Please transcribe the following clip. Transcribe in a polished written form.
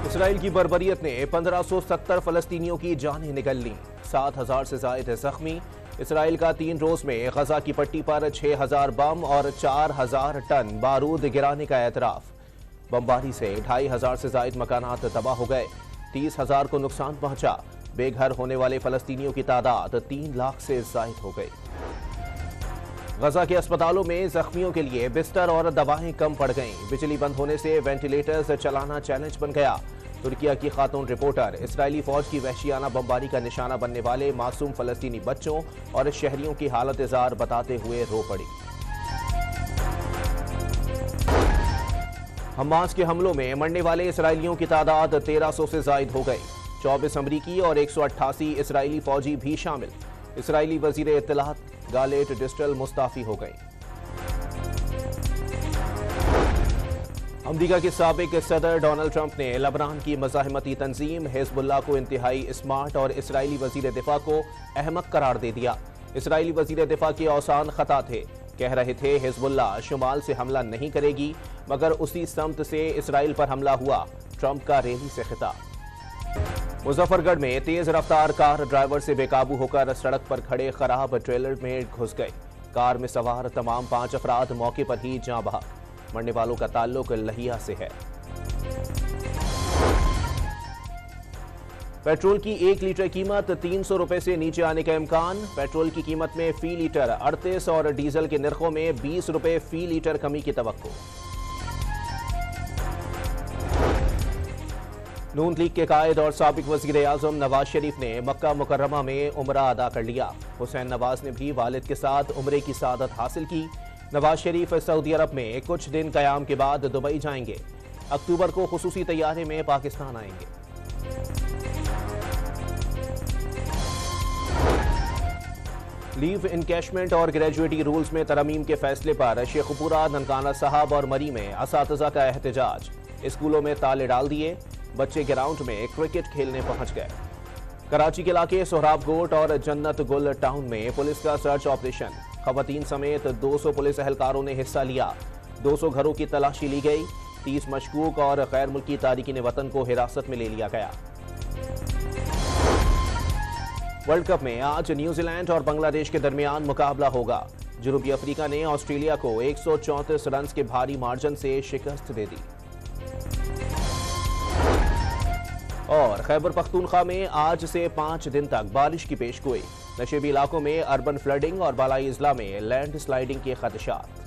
Israel की बर्बरियत ने 1570 फलस्तीनियों की जानें निगल लीं। 7000 से ज्यादा जख्मी। इसराइल का 3 रोज में गजा की पट्टी पर 6000 बम और 4000 टन बारूद गिराने का एतराफ। बमबारी से 2500 से ज्यादा मकानात तबाह हो गए। 30,000 को नुकसान पहुंचा। बेघर होने वाले फलस्तीनियों की तादाद 3 लाख से ज्यादा हो गई। गजा के अस्पतालों में जख्मियों के लिए बिस्तर और दवाएं कम पड़ गईं। बिजली बंद होने से वेंटिलेटर्स चलाना चैलेंज बन गया। तुर्किया की खातून रिपोर्टर इसराइली फौज की वहशियाना बमबारी का निशाना बनने वाले मासूम फलस्तीनी बच्चों और शहरियों की हालत जार बताते हुए रो पड़ी। हमास के हमलों में मरने वाले इसराइलियों की तादाद 1300 से जायद हो गई। 24 अमरीकी और 188 इसराइली फौजी भी शामिल। इसराइली वजीर इत्तलात गालेट डिस्टल मुस्ताफी हो गई। अमरीका के साबिक सदर डोनाल्ड ट्रंप ने लबनान की मज़ाहमती तंजीम हिज़्बुल्लाह को इंतहाई स्मार्ट और इसराइली वजीर दिफा को अहमक करार दे दिया। इसराइली वजीर दिफा के औसान खता थे। कह रहे थे हिज़्बुल्लाह शुमाल से हमला नहीं करेगी, मगर उसी समत से इसराइल पर हमला हुआ। ट्रंप का रैली से खिताब। मुजफ्फरगढ़ में तेज रफ्तार कार ड्राइवर से बेकाबू होकर सड़क पर खड़े खराब ट्रेलर में घुस गई। कार में सवार तमाम 5 अफराद मौके पर ही जाँ बहक। मरने वालों का ताल्लुक लहिया से है। पेट्रोल की 1 लीटर कीमत 300 रुपए से नीचे आने का इम्कान। पेट्रोल की कीमत में फी लीटर 38 और डीजल के निर्खों में 20 रुपए फी लीटर कमी की तवक्को। नून लीग के कायद और साबिक वजीर आजम नवाज शरीफ ने मक्का मुकर्रमा में उम्रा अदा कर लिया। हुसैन नवाज ने भी वालिद के साथ उम्रे की सादत हासिल की। नवाज शरीफ सऊदी अरब में कुछ दिन कयाम के बाद दुबई जाएंगे। अक्टूबर को खुसूसी तैयारे में पाकिस्तान आएंगे। लीव इनकैशमेंट और ग्रेजुएटी रूल्स में तरमीम के फैसले पर शेखुपुरा, ननकाना साहब और मरी में असातिज़ा का एहतजाज। स्कूलों में ताले डाल दिए। बच्चे ग्राउंड में क्रिकेट खेलने पहुंच गए। कराची के इलाके सोहराब गोट और जन्नत गुल टाउन में पुलिस का सर्च ऑपरेशन। खवातीन समेत 200 पुलिस एहलकारों ने हिस्सा लिया। 200 घरों की तलाशी ली गई। 30 मशकूक और गैर मुल्की तारिकीन वतन को हिरासत में ले लिया गया। वर्ल्ड कप में आज न्यूजीलैंड और बांग्लादेश के दरमियान मुकाबला होगा। जनूबी अफ्रीका ने ऑस्ट्रेलिया को 134 रन के भारी मार्जिन से शिकस्त दे दी। और खैबर पख्तूनख्वा में आज से 5 दिन तक बारिश की पेशगोई। नशेबी इलाकों में अर्बन फ्लडिंग और बालाई इजला में लैंड स्लाइडिंग के खदशात।